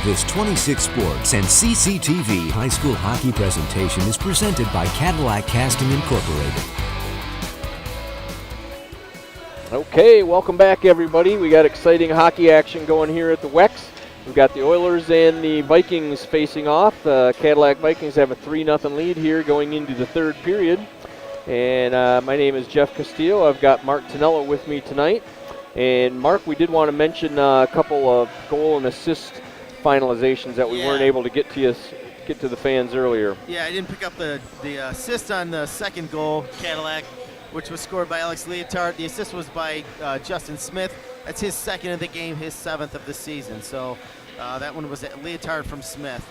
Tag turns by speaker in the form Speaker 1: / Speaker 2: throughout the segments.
Speaker 1: This 26 Sports and CCTV high school hockey presentation is presented by Cadillac Casting Incorporated.
Speaker 2: Okay, welcome back everybody. We got exciting hockey action going here at the Wex. We've got the Oilers and the Vikings facing off. Cadillac Vikings have a 3-0 lead here going into the third period. And my name is Jeff Castillo. I've got Mark Tonello with me tonight. And Mark, we did want to mention a couple of goal and assist finalizations that we weren't able to get to the fans earlier.
Speaker 3: Yeah, I didn't pick up the assist on the second goal, Cadillac, which was scored by Alex Leotard. The assist was by Justin Smith. That's his second of the game, his 7th of the season. So that one was at Leotard from Smith.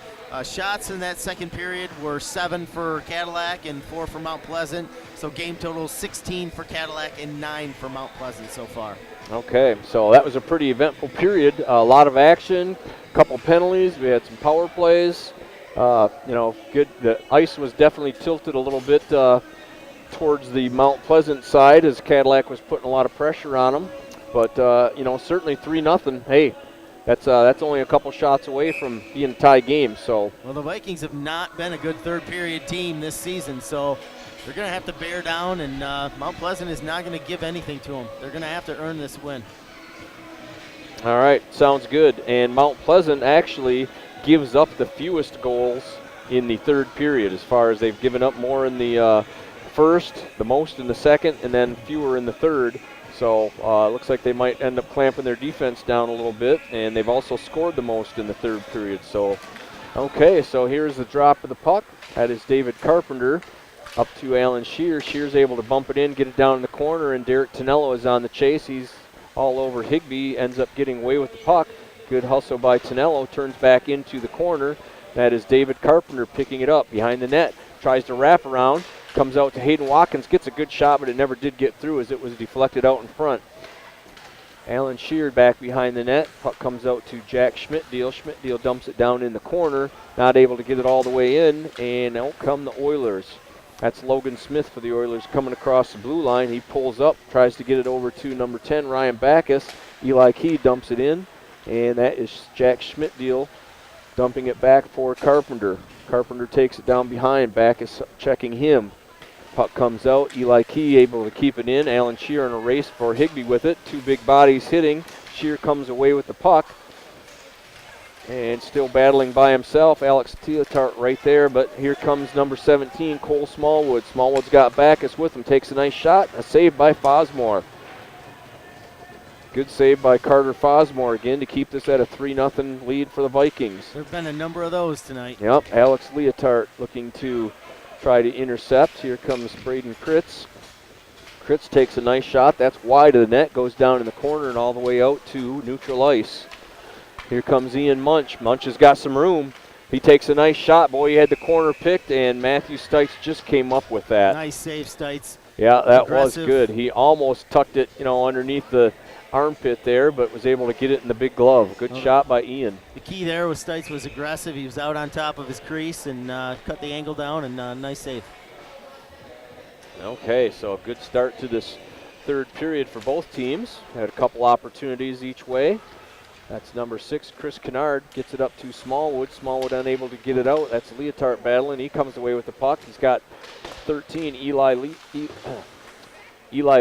Speaker 3: Shots in that second period were 7 for Cadillac and 4 for Mount Pleasant. So game total 16 for Cadillac and 9 for Mount Pleasant so far.
Speaker 2: Okay, so that was a pretty eventful period. A lot of action, a couple penalties. We had some power plays. Good. The ice was definitely tilted a little bit towards the Mount Pleasant side as Cadillac was putting a lot of pressure on them. But certainly 3-0. Hey, that's only a couple shots away from being a tie game. So.
Speaker 3: Well, the Vikings have not been a good third period team this season, so they're going to have to bear down, and Mount Pleasant is not going to give anything to them. They're going to have to earn this win.
Speaker 2: All right, sounds good. And Mount Pleasant actually gives up the fewest goals in the third period, as far as they've given up more in the first, the most in the second, and then fewer in the third. So it looks like they might end up clamping their defense down a little bit, and they've also scored the most in the third period. So, okay, so here's the drop of the puck. That is David Carpenter up to Alan Shear. Shear's able to bump it in, get it down in the corner, and Derek Tonello is on the chase. He's all over Higbee, ends up getting away with the puck. Good hustle by Tonello, turns back into the corner. That is David Carpenter picking it up behind the net. Tries to wrap around, comes out to Hayden Watkins, gets a good shot, but it never did get through as it was deflected out in front. Alan Shear back behind the net. Puck comes out to Jack Schmidtdeal. Schmidtdeal dumps it down in the corner, not able to get it all the way in, and out come the Oilers. That's Logan Smith for the Oilers coming across the blue line. He pulls up, tries to get it over to number 10, Ryan Backus. Eli Key dumps it in, and that is Jack Schmidtdeal dumping it back for Carpenter. Carpenter takes it down behind. Backus checking him. Puck comes out. Eli Key able to keep it in. Alan Shear in a race for Higbee with it. Two big bodies hitting. Shear comes away with the puck. And still battling by himself, Alex Leotard right there, but here comes number 17, Cole Smallwood. Smallwood's got Backus with him, takes a nice shot, a save by Fosmore. Good save by Carter Fosmore again to keep this at a 3-0 lead for the Vikings.
Speaker 3: There have been a number of those tonight.
Speaker 2: Yep, Alex Leotard looking to try to intercept. Here comes Braden Kritz. Kritz takes a nice shot, that's wide of the net, goes down in the corner and all the way out to neutral ice. Here comes Ian Munch. Munch has got some room. He takes a nice shot. Boy, he had the corner picked, and Matthew Stites just came up with that.
Speaker 3: Nice save, Stites.
Speaker 2: Yeah, that was good. He almost tucked it, underneath the armpit there, but was able to get it in the big glove. Good shot by Ian.
Speaker 3: The key there was Stites was aggressive. He was out on top of his crease and cut the angle down, and nice save.
Speaker 2: Okay, so a good start to this third period for both teams. Had a couple opportunities each way. That's number 6, Chris Kennard, gets it up to Smallwood. Smallwood unable to get it out. That's Leotard battling. He comes away with the puck. He's got 13, Eli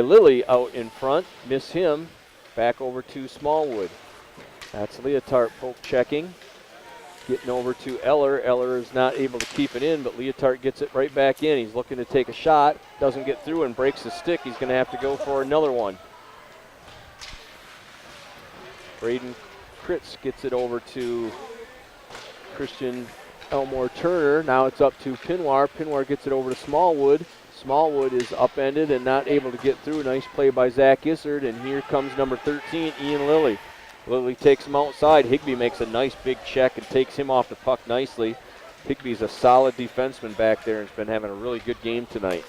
Speaker 2: Lilly out in front. Miss him. Back over to Smallwood. That's Leotard poke checking. Getting over to Eller. Eller is not able to keep it in, but Leotard gets it right back in. He's looking to take a shot. Doesn't get through and breaks the stick. He's going to have to go for another one. Braden Kritz gets it over to Christian Elmore Turner. Now it's up to Pinwar. Pinwar gets it over to Smallwood. Smallwood is upended and not able to get through. Nice play by Zach Issard, and here comes number 13, Ian Lilly. Lilly takes him outside. Higbee makes a nice big check and takes him off the puck nicely. Higbee's a solid defenseman back there and has been having a really good game tonight.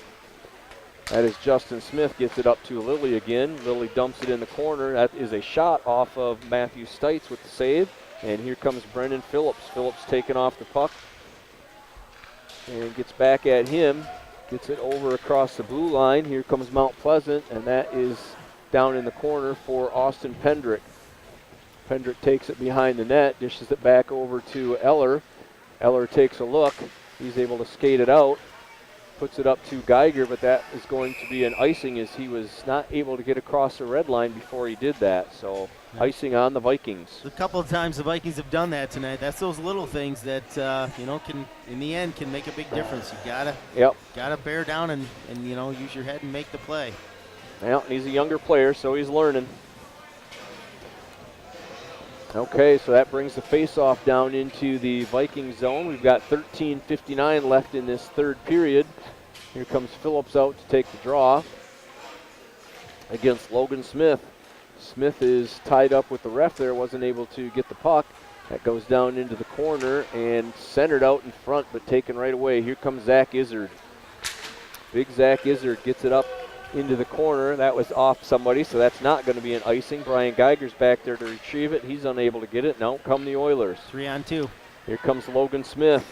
Speaker 2: That is Justin Smith, gets it up to Lilly again. Lilly dumps it in the corner. That is a shot off of Matthew Stites with the save. And here comes Brendan Phillips. Phillips taking off the puck and gets back at him. Gets it over across the blue line. Here comes Mount Pleasant, and that is down in the corner for Austin Pendrick. Pendrick takes it behind the net, dishes it back over to Eller. Eller takes a look. He's able to skate it out, puts it up to Geiger, but that is going to be an icing as he was not able to get across the red line before he did that. So icing on the Vikings.
Speaker 3: A couple of times the Vikings have done that tonight. That's those little things that can, in the end, can make a big difference. You gotta bear down and use your head and make the play.
Speaker 2: Well, he's a younger player, so he's learning. Okay, so that brings the face-off down into the Viking zone. We've got 13:59 left in this third period. Here comes Phillips out to take the draw against Logan Smith. Smith is tied up with the ref there, wasn't able to get the puck. That goes down into the corner and centered out in front, but taken right away. Here comes Zach Izzard. Big Zach Izzard gets it up into the corner. That was off somebody, so that's not going to be an icing. Brian Geiger's back there to retrieve it. He's unable to get it. Now come the Oilers.
Speaker 3: 3-on-2.
Speaker 2: Here comes Logan Smith.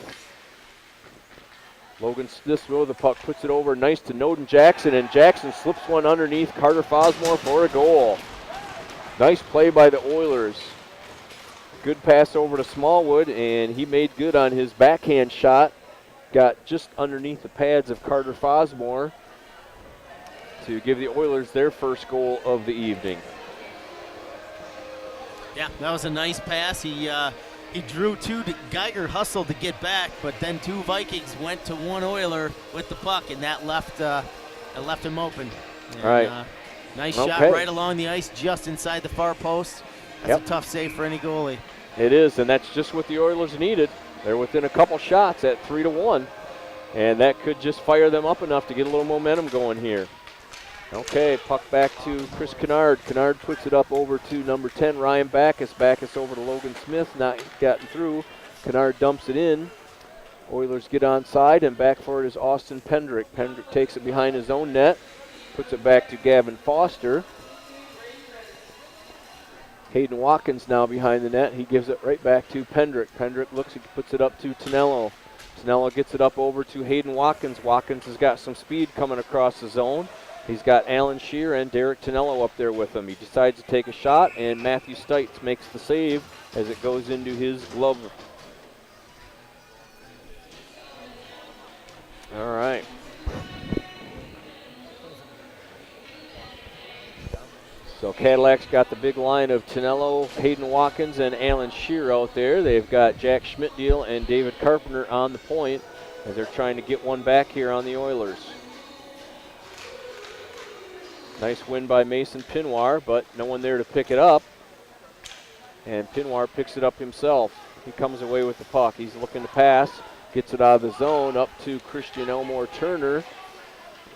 Speaker 2: Logan Smith with the puck, puts it over nice to Noden Jackson, and Jackson slips one underneath Carter Fosmore for a goal. Nice play by the Oilers. Good pass over to Smallwood, and he made good on his backhand shot. Got just underneath the pads of Carter Fosmore to give the Oilers their first goal of the evening.
Speaker 3: Yeah, that was a nice pass. He drew two. Geiger hustled to get back, but then two Vikings went to one Oiler with the puck, and that left him open. And,
Speaker 2: all right.
Speaker 3: Nice shot right along the ice, just inside the far post. That's a tough save for any goalie.
Speaker 2: It is, and that's just what the Oilers needed. They're within a couple shots at 3-1, and that could just fire them up enough to get a little momentum going here. Okay, puck back to Chris Kennard. Kennard puts it up over to number 10, Ryan Backus. Backus over to Logan Smith, not gotten through. Kennard dumps it in. Oilers get onside, and back for it is Austin Pendrick. Pendrick takes it behind his own net, puts it back to Gavin Foster. Hayden Watkins now behind the net. He gives it right back to Pendrick. Pendrick looks, he puts it up to Tonello. Tonello gets it up over to Hayden Watkins. Watkins has got some speed coming across the zone. He's got Alan Shear and Derek Tonello up there with him. He decides to take a shot, and Matthew Stites makes the save as it goes into his glove. All right. So Cadillac's got the big line of Tonello, Hayden Watkins, and Alan Shear out there. They've got Jack Schmidtdeal and David Carpenter on the point as they're trying to get one back here on the Oilers. Nice win by Mason Pinoir, but no one there to pick it up. And Pinoir picks it up himself. He comes away with the puck. He's looking to pass, gets it out of the zone, up to Christian Elmore Turner.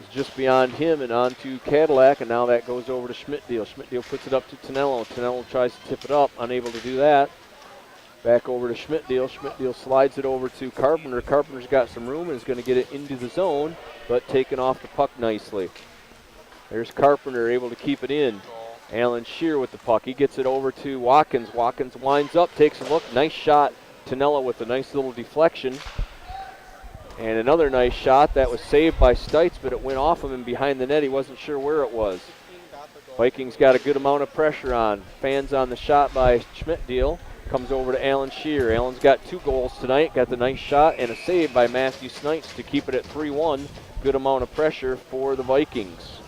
Speaker 2: It's just beyond him and on to Cadillac, and now that goes over to Schmidtdeal. Schmidtdeal puts it up to Tonello. Tonello tries to tip it up, unable to do that. Back over to Schmidtdeal. Schmidtdeal slides it over to Carpenter. Carpenter's got some room and is going to get it into the zone, but taking off the puck nicely. There's Carpenter able to keep it in. Alan Shear with the puck. He gets it over to Watkins. Watkins winds up, takes a look. Nice shot. Tonello with a nice little deflection. And another nice shot that was saved by Stites, but it went off of him behind the net. He wasn't sure where it was. Vikings got a good amount of pressure on. Fans on the shot by Schmidtdeal. Comes over to Alan Shear. Alan's got 2 goals tonight. Got the nice shot and a save by Matthew Stites to keep it at 3-1. Good amount of pressure for the Vikings.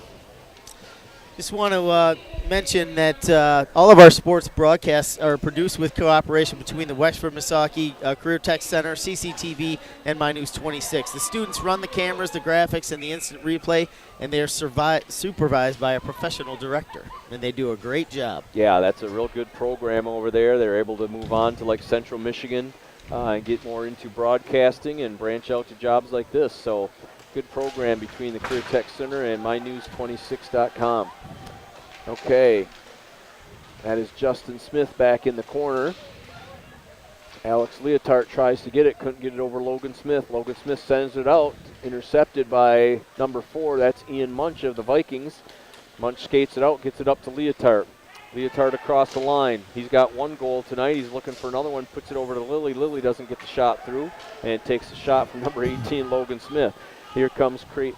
Speaker 3: Just want to mention that all of our sports broadcasts are produced with cooperation between the Wexford Misaki Career Tech Center, CCTV, and My News 26. The students run the cameras, the graphics, and the instant replay, and they are supervised by a professional director, and they do a great job.
Speaker 2: Yeah, that's a real good program over there. They're able to move on to like Central Michigan and get more into broadcasting and branch out to jobs like this. So good program between the Career Tech Center and MyNews26.com. Okay, that is Justin Smith back in the corner. Alex Leotard tries to get it, couldn't get it over Logan Smith. Logan Smith sends it out, intercepted by number 4. That's Ian Munch of the Vikings. Munch skates it out, gets it up to Leotard. Leotard across the line. He's got 1 goal tonight. He's looking for another one, puts it over to Lilly. Lilly doesn't get the shot through, and takes the shot from number 18, Logan Smith. Here comes Braden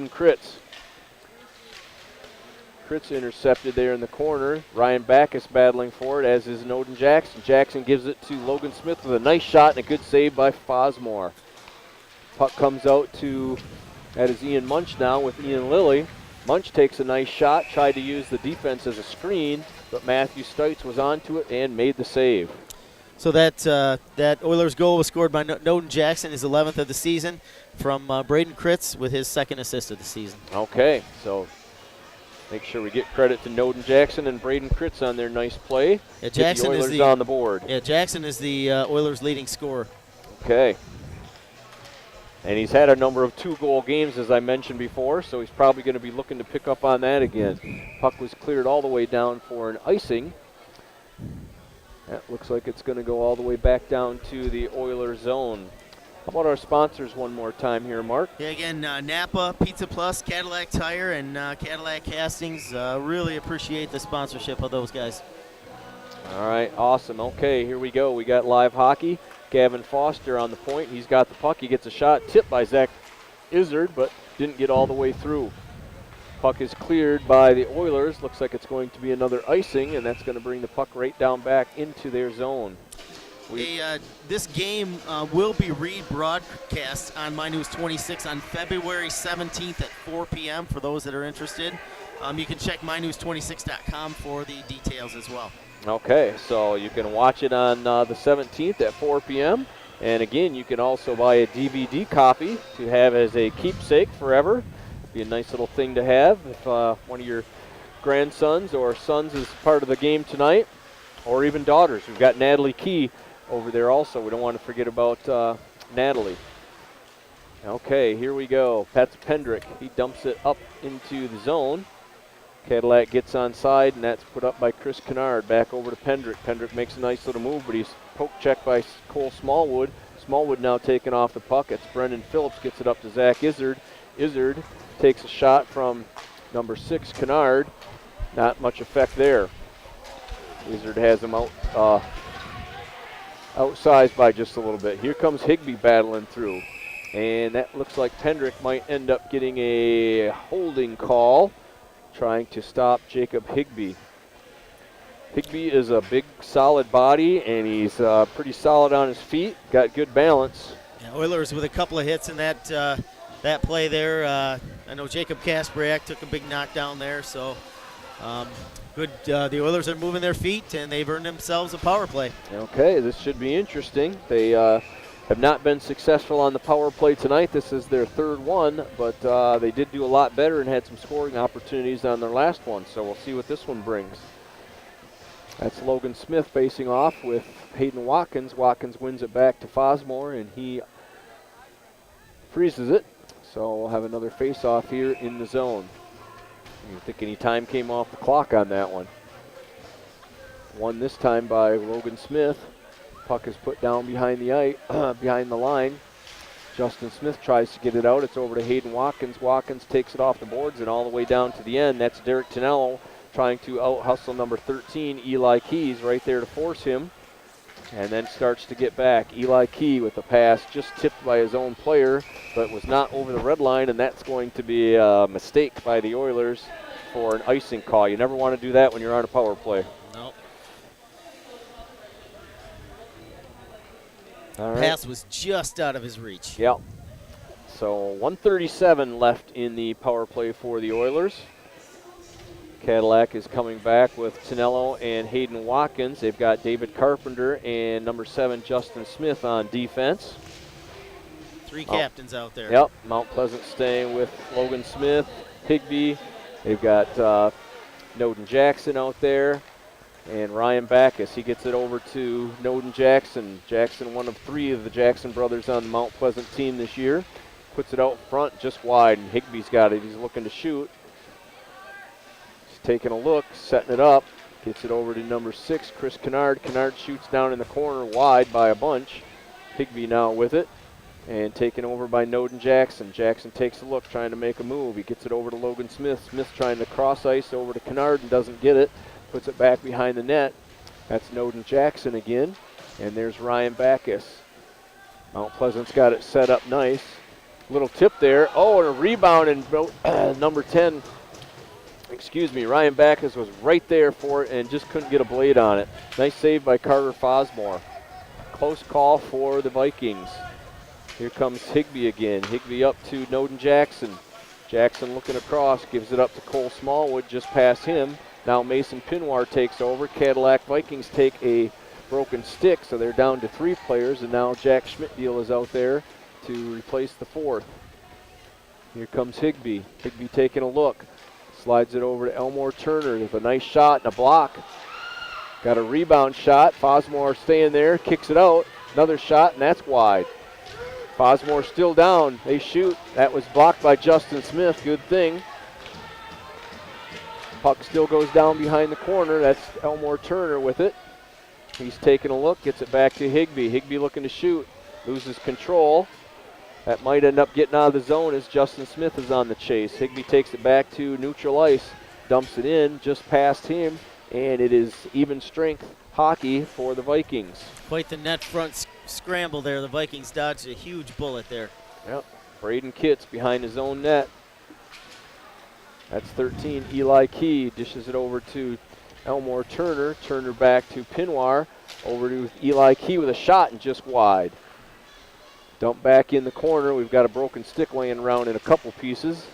Speaker 2: Kritz. Kritz intercepted there in the corner. Ryan Backus battling for it, as is Noden Jackson. Jackson gives it to Logan Smith with a nice shot and a good save by Fosmore. Puck comes out to, that is Ian Munch now with Ian Lilly. Munch takes a nice shot, tried to use the defense as a screen, but Matthew Stites was onto it and made the save.
Speaker 3: So that Oilers goal was scored by Noden Jackson, his 11th of the season, from Braden Kritz with his second assist of the season.
Speaker 2: Okay, so make sure we get credit to Noden Jackson and Braden Kritz on their nice play.
Speaker 3: Yeah, Jackson
Speaker 2: Get the Oilers
Speaker 3: is
Speaker 2: on the board.
Speaker 3: Yeah, Jackson is the Oilers' leading scorer.
Speaker 2: Okay. And he's had a number of 2-goal games, as I mentioned before, so he's probably going to be looking to pick up on that again. Puck was cleared all the way down for an icing. That looks like it's going to go all the way back down to the Oilers zone. How about our sponsors one more time here, Mark?
Speaker 3: Yeah, again, Napa, Pizza Plus, Cadillac Tire, and Cadillac Castings. Really appreciate the sponsorship of those guys.
Speaker 2: All right, awesome. Okay, here we go. We got live hockey. Gavin Foster on the point. He's got the puck. He gets a shot tipped by Zach Izzard, but didn't get all the way through. Puck is cleared by the Oilers. Looks like it's going to be another icing, and that's going to bring the puck right down back into their zone.
Speaker 3: This game will be rebroadcast on My News 26 on February 17th at 4 p.m. for those that are interested. You can check mynews26.com for the details as well.
Speaker 2: Okay, so you can watch it on the 17th at 4 p.m. And again, you can also buy a DVD copy to have as a keepsake forever. Be a nice little thing to have if one of your grandsons or sons is part of the game tonight, or even daughters. We've got Natalie Key over there also. We don't want to forget about Natalie. Okay, here we go. That's Pendrick. He dumps it up into the zone. Cadillac gets on side, and that's put up by Chris Kennard. Back over to Pendrick. Pendrick makes a nice little move, but he's poke checked by Cole Smallwood. Smallwood now taking off the puck. It's Brendan Phillips, gets it up to Zach Izzard. Izzard takes a shot from number 6, Kennard. Not much effect there. Izzard has him outsized by just a little bit. Here comes Higbee battling through. And that looks like Pendrick might end up getting a holding call, trying to stop Jacob Higbee. Higbee is a big, solid body, and he's pretty solid on his feet. Got good balance.
Speaker 3: Yeah, Oilers with a couple of hits in that play there. I know Jacob Kasperiak took a big knockdown there, so good. The Oilers are moving their feet, and they've earned themselves a power play.
Speaker 2: Okay, this should be interesting. They have not been successful on the power play tonight. This is their third one, but they did do a lot better and had some scoring opportunities on their last one, so we'll see what this one brings. That's Logan Smith facing off with Hayden Watkins. Watkins wins it back to Fosmore, and he freezes it. So we'll have another face-off here in the zone. I don't think any time came off the clock on that one. Won this time by Logan Smith. Puck is put down behind the line. Justin Smith tries to get it out. It's over to Hayden Watkins. Watkins takes it off the boards and all the way down to the end. That's Derek Tonello trying to out-hustle number 13, Eli Keys, right there to force him. And then starts to get back. Eli Key with a pass just tipped by his own player, but was not over the red line, and that's going to be a mistake by the Oilers for an icing call. You never want to do that when you're on a power play.
Speaker 3: Nope.
Speaker 2: All right.
Speaker 3: Pass was just out of his reach.
Speaker 2: Yep. So 1:37 left in the power play for the Oilers. Cadillac is coming back with Tonello and Hayden Watkins. They've got David Carpenter and number 7, Justin Smith on defense.
Speaker 3: Three captains out there.
Speaker 2: Yep, Mount Pleasant staying with Logan Smith, Higbee. They've got Noden Jackson out there and Ryan Backus. He gets it over to Noden Jackson. Jackson, one of 3 of the Jackson brothers on the Mount Pleasant team this year. Puts it out front just wide, and Higbee's got it. He's looking to shoot. Taking a look, setting it up, gets it over to number 6, Chris Kennard. Kennard shoots down in the corner wide by a bunch. Higbee now with it, and taken over by Noden Jackson. Jackson takes a look, trying to make a move. He gets it over to Logan Smith. Smith trying to cross ice over to Kennard and doesn't get it. Puts it back behind the net. That's Noden Jackson again, and there's Ryan Backus. Mount Pleasant's got it set up nice. Little tip there. Oh, and a rebound, and number 10, Ryan Backus was right there for it and just couldn't get a blade on it. Nice save by Carter Fosmore. Close call for the Vikings. Here comes Higbee again. Higbee up to Noden Jackson. Jackson looking across, gives it up to Cole Smallwood, just past him. Now Mason Pinwar takes over. Cadillac Vikings take a broken stick, so they're down to 3 players, and now Jack Schmidtdeal is out there to replace the 4th. Here comes Higbee. Higbee taking a look. Slides it over to Elmore Turner with a nice shot and a block. Got a rebound shot. Fosmore staying there, kicks it out. Another shot, and that's wide. Fosmore still down. They shoot. That was blocked by Justin Smith. Good thing. Puck still goes down behind the corner. That's Elmore Turner with it. He's taking a look, gets it back to Higbee. Higbee looking to shoot. Loses control. That might end up getting out of the zone as Justin Smith is on the chase. Higbee takes it back to neutral ice. Dumps it in just past him. And it is even strength hockey for the Vikings.
Speaker 3: Quite the net front scramble there. The Vikings dodged a huge bullet there.
Speaker 2: Yep. Braden Kitts behind his own net. That's 13. Eli Key dishes it over to Elmore Turner. Turner back to Pinwar. Over to Eli Key with a shot and just wide. Dump back in the corner. We've got a broken stick laying around in a couple pieces.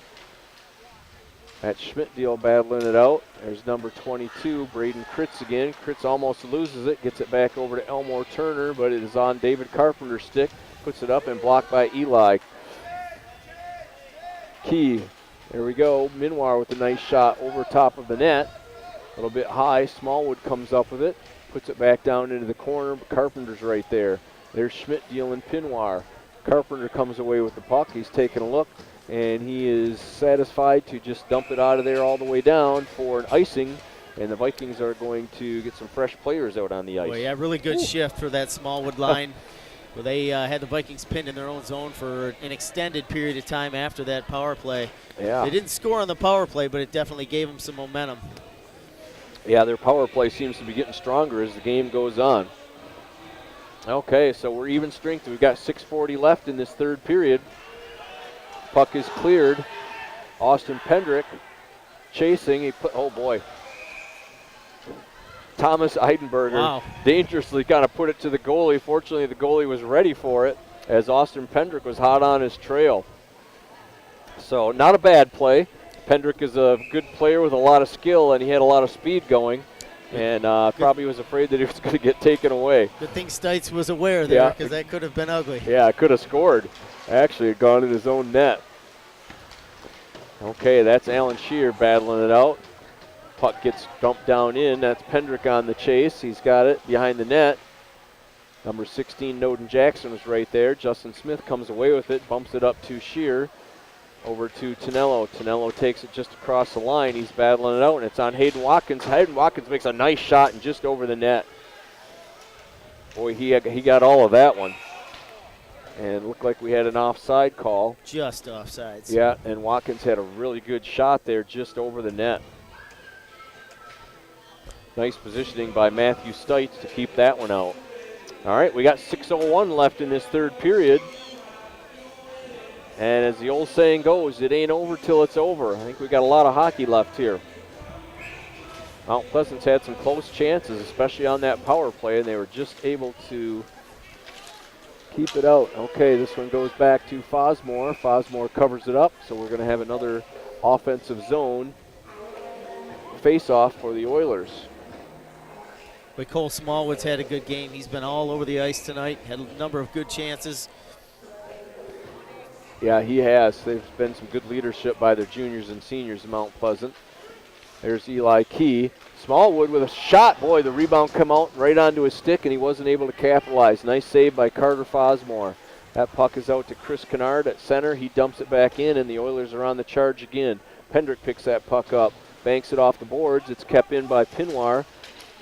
Speaker 2: That's Schmidtdeal battling it out. There's number 22, Braden Kritz again. Kritz almost loses it, gets it back over to Elmore Turner, but it is on David Carpenter's stick. Puts it up and blocked by Eli. Key, there we go. Minwar with a nice shot over top of the net. A little bit high. Smallwood comes up with it, puts it back down into the corner, but Carpenter's right there. There's Schmidtdeal and Pinwar. Carpenter comes away with the puck. He's taking a look, and he is satisfied to just dump it out of there all the way down for an icing, and the Vikings are going to get some fresh players out on the ice.
Speaker 3: Well, yeah, really good shift for that Smallwood line. Where they had the Vikings pinned in their own zone for an extended period of time after that power play.
Speaker 2: Yeah.
Speaker 3: They didn't score on the power play, but it definitely gave them some momentum.
Speaker 2: Yeah, their power play seems to be getting stronger as the game goes on. Okay, so we're even strength. We've got 6:40 left in this third period. Puck is cleared. Austin Pendrick chasing. Oh boy. Thomas Eidenberger dangerously kind of put it to the goalie. Fortunately, the goalie was ready for it as Austin Pendrick was hot on his trail. So not a bad play. Pendrick is a good player with a lot of skill, and he had a lot of speed going, and probably was afraid that he was going to get taken away.
Speaker 3: Good thing Stites was aware there, because that could have been ugly.
Speaker 2: Yeah, could have scored. Actually, had gone in his own net. Okay, that's Alan Shear battling it out. Puck gets dumped down in. That's Pendrick on the chase. He's got it behind the net. Number 16, Noden Jackson was right there. Justin Smith comes away with it, bumps it up to Shear. Over to Tonello. Tonello takes it just across the line. He's battling it out, and it's on Hayden Watkins. Hayden Watkins makes a nice shot and just over the net. Boy, he got all of that one. And it looked like we had an offside call.
Speaker 3: Just offsides.
Speaker 2: Yeah, and Watkins had a really good shot there just over the net. Nice positioning by Matthew Stites to keep that one out. All right, we got 6:01 left in this third period. And as the old saying goes, it ain't over till it's over. I think we got a lot of hockey left here. Mount Pleasant's had some close chances, especially on that power play, and they were just able to keep it out. Okay, this one goes back to Fosmore. Fosmore covers it up, so we're going to have another offensive zone face-off for the Oilers.
Speaker 3: But Cole Smallwood's had a good game. He's been all over the ice tonight, had a number of good chances.
Speaker 2: Yeah, he has. There's been some good leadership by their juniors and seniors in Mount Pleasant. There's Eli Key. Smallwood with a shot. Boy, the rebound come out right onto his stick, and he wasn't able to capitalize. Nice save by Carter Fosmore. That puck is out to Chris Kennard at center. He dumps it back in, and the Oilers are on the charge again. Pendrick picks that puck up, banks it off the boards. It's kept in by Pinwar.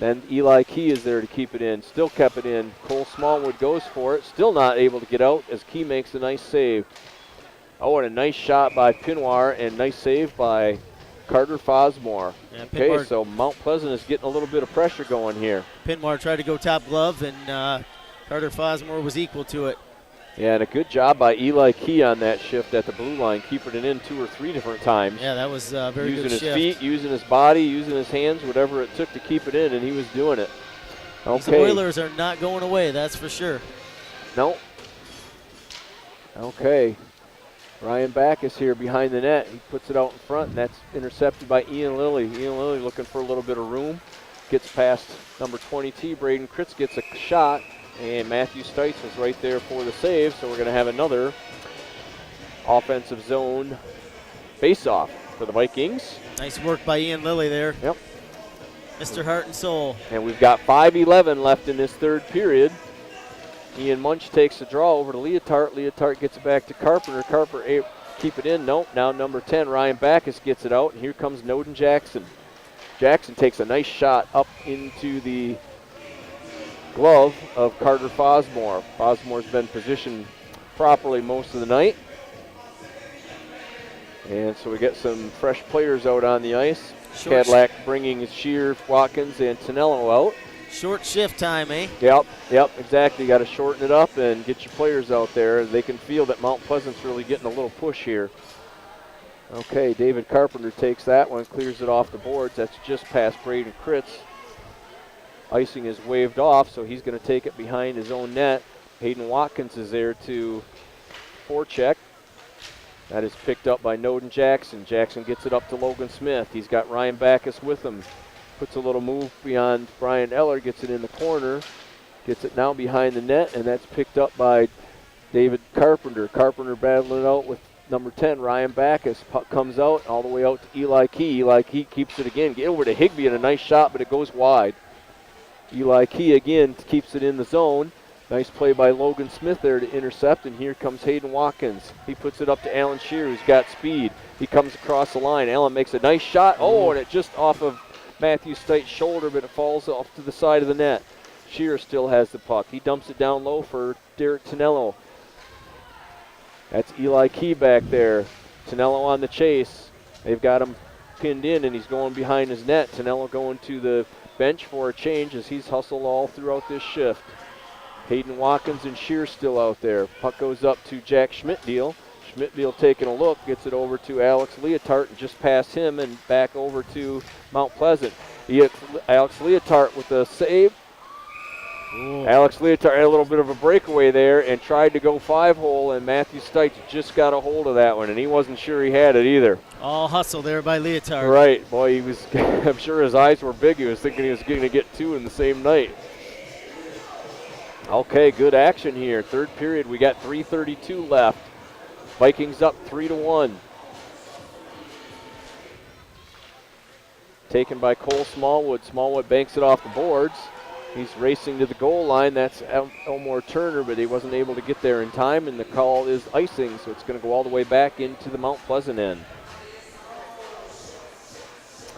Speaker 2: Then Eli Key is there to keep it in. Still kept it in. Cole Smallwood goes for it. Still not able to get out as Key makes a nice save. Oh, and a nice shot by Pinwar and nice save by Carter Fosmore.
Speaker 3: Yeah,
Speaker 2: okay, so Mount Pleasant is getting a little bit of pressure going here.
Speaker 3: Pinwar tried to go top glove, and Carter Fosmore was equal to it.
Speaker 2: Yeah, and a good job by Eli Key on that shift at the blue line, keeping it in 2 or 3 different times.
Speaker 3: Yeah, that was a very good shift.
Speaker 2: Using his feet, using his body, using his hands, whatever it took to keep it in, and he was doing it. Okay.
Speaker 3: These Oilers are not going away, that's for sure.
Speaker 2: No. Okay. Ryan Backus here behind the net. He puts it out in front, and that's intercepted by Ian Lilly. Ian Lilly looking for a little bit of room. Gets past number 20T. Braden Kritz gets a shot. And Matthew Stites was right there for the save, so we're going to have another offensive zone face-off for the Vikings.
Speaker 3: Nice work by Ian Lilly there.
Speaker 2: Yep.
Speaker 3: Mr. Heart and Soul.
Speaker 2: And we've got 5:11 left in this third period. Ian Munch takes the draw over to Leotard. Leotard gets it back to Carpenter. Carpenter keep it in. Nope. Now number 10, Ryan Backus gets it out, and here comes Noden Jackson. Jackson takes a nice shot up into the glove of Carter Fosmore. Fosmore's been positioned properly most of the night. And so we get some fresh players out on the ice. Cadillac bringing Shear, Watkins, and Tonello out.
Speaker 3: Short shift time, eh?
Speaker 2: Yep, exactly. You got to shorten it up and get your players out there. They can feel that Mount Pleasant's really getting a little push here. Okay, David Carpenter takes that one, clears it off the boards. That's just past Braden Kritz. Icing is waved off, so he's going to take it behind his own net. Hayden Watkins is there to forecheck. That is picked up by Noden Jackson. Jackson gets it up to Logan Smith. He's got Ryan Backus with him. Puts a little move beyond Brian Eller, gets it in the corner. Gets it now behind the net, and that's picked up by David Carpenter. Carpenter battling it out with number 10, Ryan Backus. Puck comes out all the way out to Eli Key. Eli Key keeps it again. Get over to Higbee and a nice shot, but it goes wide. Eli Key again keeps it in the zone. Nice play by Logan Smith there to intercept, and here comes Hayden Watkins. He puts it up to Alan Shear, who's got speed. He comes across the line. Allen makes a nice shot. Oh, and it just off of Matthew Stites' shoulder, but it falls off to the side of the net. Shear still has the puck. He dumps it down low for Derek Tonello. That's Eli Key back there. Tonello on the chase. They've got him pinned in, and he's going behind his net. Tonello going to the bench for a change as he's hustled all throughout this shift. Hayden Watkins and Shear still out there. Puck goes up to Jack Schmidtdeal. Schmidtdeal taking a look, gets it over to Alex Leotard and just past him and back over to Mount Pleasant. Alex Leotard with the save. Ooh. Alex Leotard had a little bit of a breakaway there and tried to go 5-hole, and Matthew Stites just got a hold of that one, and he wasn't sure he had it either.
Speaker 3: All hustle there by Leotard.
Speaker 2: Right. Boy, he was. I'm sure his eyes were big. He was thinking he was going to get 2 in the same night. Okay, good action here. Third period, we got 3:32 left. Vikings up 3-1. Taken by Cole Smallwood. Smallwood banks it off the boards. He's racing to the goal line. That's Elmore Turner, but he wasn't able to get there in time, and the call is icing, so it's going to go all the way back into the Mount Pleasant end.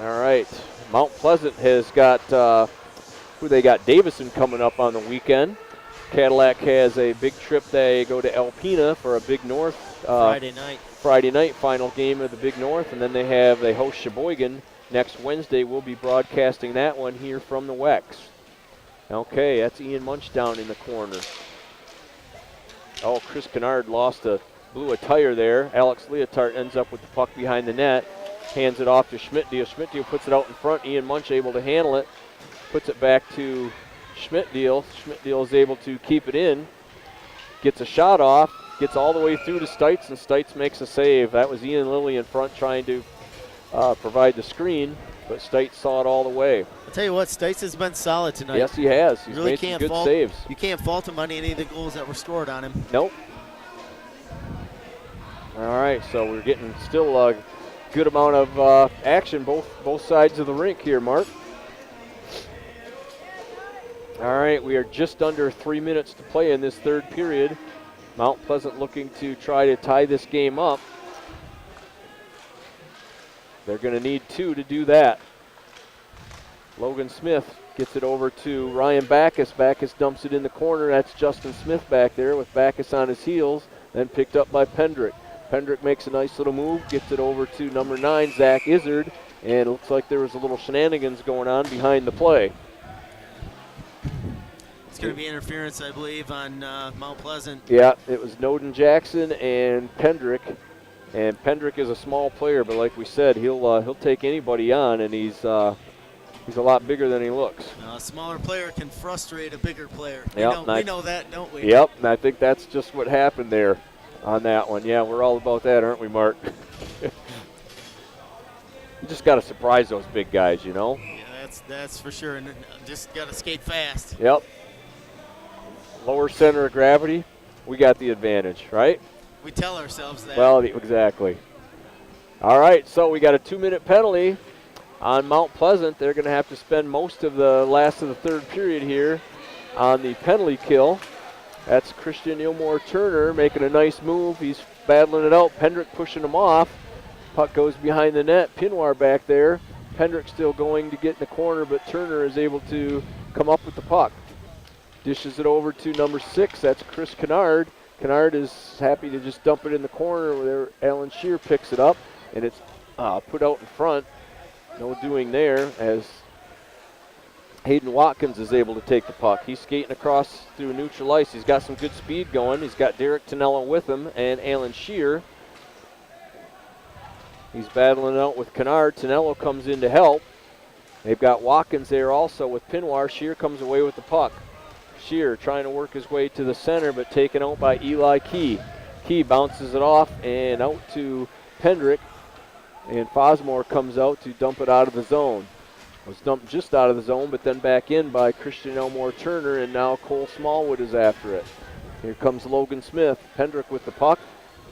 Speaker 2: All right, Mount Pleasant has got, who they got? Davison coming up on the weekend. Cadillac has a big trip. They go to Alpena for a Big North Friday night final game of the Big North, and then they host Sheboygan next Wednesday. We'll be broadcasting that one here from the Wex. Okay, that's Ian Munch down in the corner. Oh, Chris Kennard blew a tire there. Alex Leotard ends up with the puck behind the net, hands it off to Schmidtdeal. Schmidtdeal puts it out in front. Ian Munch able to handle it, puts it back to Schmidtdeal. Schmidtdeal is able to keep it in, gets a shot off, gets all the way through to Stites, and Stites makes a save. That was Ian Lilly in front trying to provide the screen, but Stites saw it all the way.
Speaker 3: I'll tell you what, Stites has been solid tonight.
Speaker 2: Yes, he has. He's
Speaker 3: really
Speaker 2: made some good saves.
Speaker 3: You can't fault him on any of the goals that were scored on him.
Speaker 2: Nope. All right, so we're getting still a good amount of action both sides of the rink here, Mark. All right, we are just under 3 minutes to play in this third period. Mount Pleasant looking to try to tie this game up. They're going to need 2 to do that. Logan Smith gets it over to Ryan Backus. Backus dumps it in the corner. That's Justin Smith back there with Backus on his heels, then picked up by Pendrick. Pendrick makes a nice little move, gets it over to number 9, Zach Izzard, and it looks like there was a little shenanigans going on behind the play.
Speaker 3: It's going to be interference, I believe, on Mount Pleasant.
Speaker 2: Yeah, it was Noden Jackson and Pendrick. And Pendrick is a small player, but like we said, he'll take anybody on, and he's a lot bigger than he looks.
Speaker 3: A smaller player can frustrate a bigger player.
Speaker 2: Yep,
Speaker 3: we know that, don't we?
Speaker 2: Yep, and I think that's just what happened there on that one. Yeah, we're all about that, aren't we, Mark? You just got to surprise those big guys, you know?
Speaker 3: Yeah, that's for sure, and just got to skate fast.
Speaker 2: Yep. Lower center of gravity, we got the advantage, right?
Speaker 3: We tell ourselves that.
Speaker 2: Well, exactly. All right, so we got a 2-minute penalty on Mount Pleasant. They're going to have to spend most of the last of the third period here on the penalty kill. That's Christian Ilmore Turner making a nice move. He's battling it out. Pendrick pushing him off. Puck goes behind the net. Pinwar back there. Pendrick still going to get in the corner, but Turner is able to come up with the puck. Dishes it over to number 6. That's Chris Kennard. Kennard is happy to just dump it in the corner where Alan Shear picks it up, and it's put out in front. No doing there as Hayden Watkins is able to take the puck. He's skating across through neutral ice. He's got some good speed going. He's got Derek Tonello with him and Alan Shear. He's battling it out with Kennard. Tonello comes in to help. They've got Watkins there also with Pinwar. Shear comes away with the puck. Shear trying to work his way to the center, but taken out by Eli Key. Key bounces it off and out to Pendrick, and Fosmore comes out to dump it out of the zone. It was dumped just out of the zone, but then back in by Christian Elmore Turner, and now Cole Smallwood is after it. Here comes Logan Smith. Pendrick with the puck,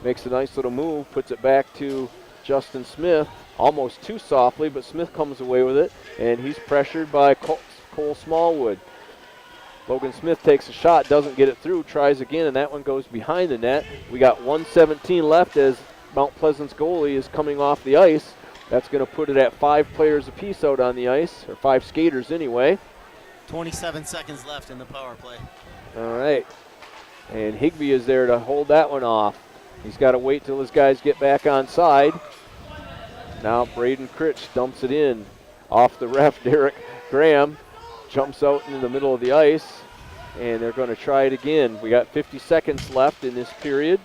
Speaker 2: makes a nice little move, puts it back to Justin Smith, almost too softly, but Smith comes away with it, and he's pressured by Cole Smallwood. Logan Smith takes a shot, doesn't get it through, tries again, and that one goes behind the net. We got 1:17 left as Mount Pleasant's goalie is coming off the ice. That's going to put it at 5 players apiece out on the ice, or 5 skaters anyway.
Speaker 3: 27 seconds left in the power play.
Speaker 2: All right. And Higbee is there to hold that one off. He's got to wait till his guys get back on side. Now Braden Critch dumps it in off the ref, Derek Graham. Jumps out into the middle of the ice, and they're going to try it again. We got 50 seconds left in this period.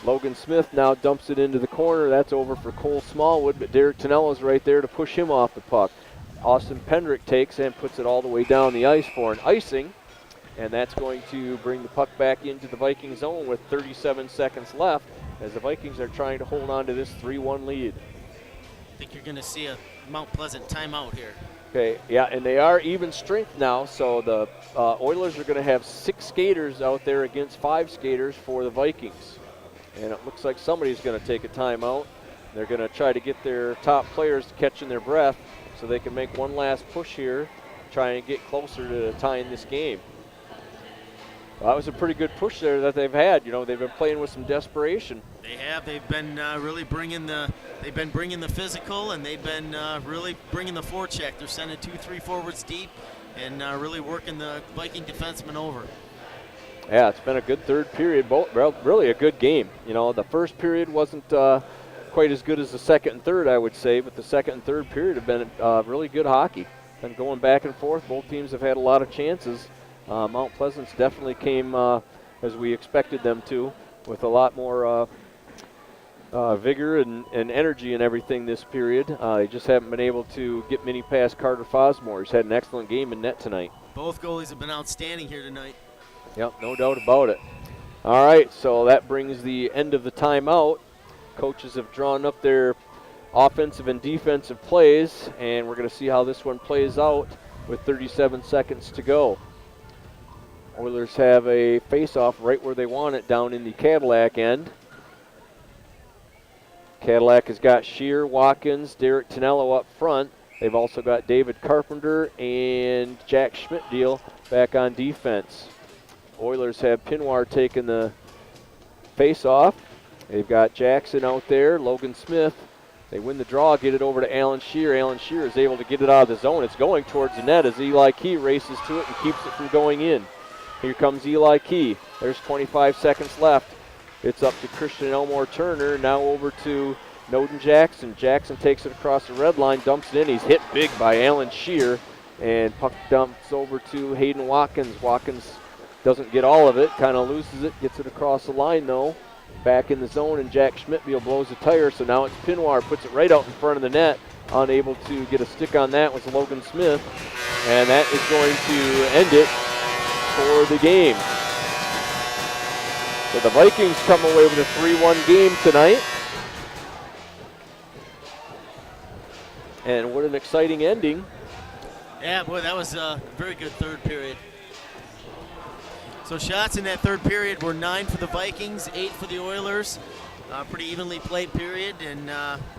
Speaker 2: Logan Smith now dumps it into the corner. That's over for Cole Smallwood, but Derek Tonello's right there to push him off the puck. Austin Pendrick takes and puts it all the way down the ice for an icing, and that's going to bring the puck back into the Viking zone with 37 seconds left as the Vikings are trying to hold on to this 3-1 lead.
Speaker 3: I think you're going to see a Mount Pleasant timeout here.
Speaker 2: Okay, yeah, and they are even strength now, so the Oilers are going to have 6 skaters out there against 5 skaters for the Vikings. And it looks like somebody's going to take a timeout. They're going to try to get their top players catching their breath so they can make one last push here, try and get closer to tying this game. Well, that was a pretty good push there that they've had. You know, they've been playing with some desperation.
Speaker 3: They have. They've been really bringing the physical, and they've been really bringing the forecheck. They're sending 2-3 forwards deep, and really working the Viking defensemen over.
Speaker 2: Yeah, it's been a good third period. Really a good game. You know, the first period wasn't quite as good as the second and third, I would say, but the second and third period have been really good hockey. Been going back and forth. Both teams have had a lot of chances. Mount Pleasant's definitely came as we expected them to, with a lot more vigor and energy and everything this period. They just haven't been able to get many past Carter Fosmore. He's had an excellent game in net tonight.
Speaker 3: Both goalies have been outstanding here tonight.
Speaker 2: Yep, no doubt about it. All right, so that brings the end of the timeout. Coaches have drawn up their offensive and defensive plays, and we're going to see how this one plays out with 37 seconds to go. Oilers have a face-off right where they want it, down in the Cadillac end. Cadillac has got Shear, Watkins, Derek Tonello up front. They've also got David Carpenter and Jack Schmidtdeal back on defense. Oilers have Pinwar taking the face-off. They've got Jackson out there, Logan Smith. They win the draw, get it over to Alan Shear. Alan Shear is able to get it out of the zone. It's going towards the net as Eli Key races to it and keeps it from going in. Here comes Eli Key. There's 25 seconds left. It's up to Christian Elmore Turner. Now over to Noden Jackson. Jackson takes it across the red line, dumps it in. He's hit big by Alan Shear. And puck dumps over to Hayden Watkins. Watkins doesn't get all of it, kind of loses it, gets it across the line though. Back in the zone, and Jack Schmidtbiel blows the tire, so now it's Pinwar, puts it right out in front of the net. Unable to get a stick on that was Logan Smith, and that is going to end it for the game. So the Vikings come away with a 3-1 game tonight. And what an exciting ending.
Speaker 3: Yeah, boy, that was a very good third period. So shots in that third period were 9 for the Vikings, 8 for the Oilers. Pretty evenly played period, and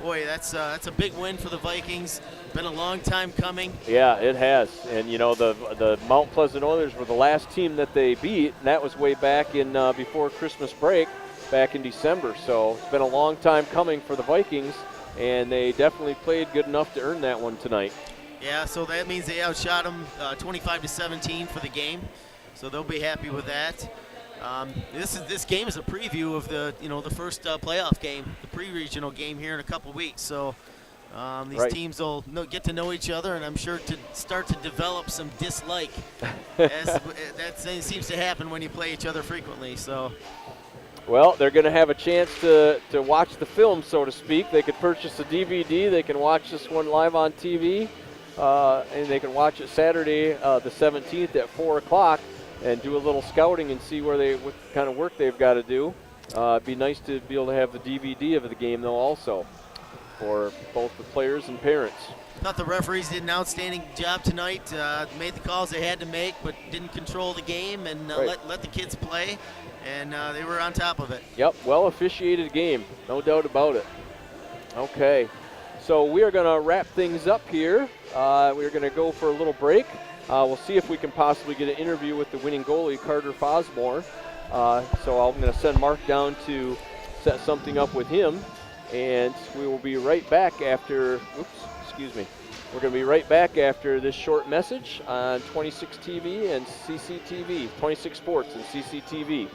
Speaker 3: boy, that's a big win for the Vikings. Been a long time coming.
Speaker 2: Yeah, it has. And you know, the Mount Pleasant Oilers were the last team that they beat, and that was way back in before Christmas break, back in December. So it's been a long time coming for the Vikings, and they definitely played good enough to earn that one tonight.
Speaker 3: Yeah, so that means they outshot them 25-17 for the game. So they'll be happy with that. This game is a preview of the first playoff game, the pre-regional game here in a couple weeks. So these teams will get to know each other, and I'm sure to start to develop some dislike. As that seems to happen when you play each other frequently. So.
Speaker 2: Well, they're going to have a chance to watch the film, so to speak. They could purchase a DVD. They can watch this one live on TV, and they can watch it Saturday, the 17th at 4 o'clock. And do a little scouting and see what kind of work they've got to do. It'd be nice to be able to have the DVD of the game, though, also, for both the players and parents.
Speaker 3: I thought the referees did an outstanding job tonight. Made the calls they had to make, but didn't control the game and let the kids play, and they were on top of it.
Speaker 2: Yep, well officiated game, no doubt about it. Okay, so we are going to wrap things up here. We're going to go for a little break. We'll see if we can possibly get an interview with the winning goalie, Carter Fosmore. So I'm going to send Mark down to set something up with him. And we will be right back after, We're going to be right back after this short message on 26 TV and CCTV, 26 Sports and CCTV.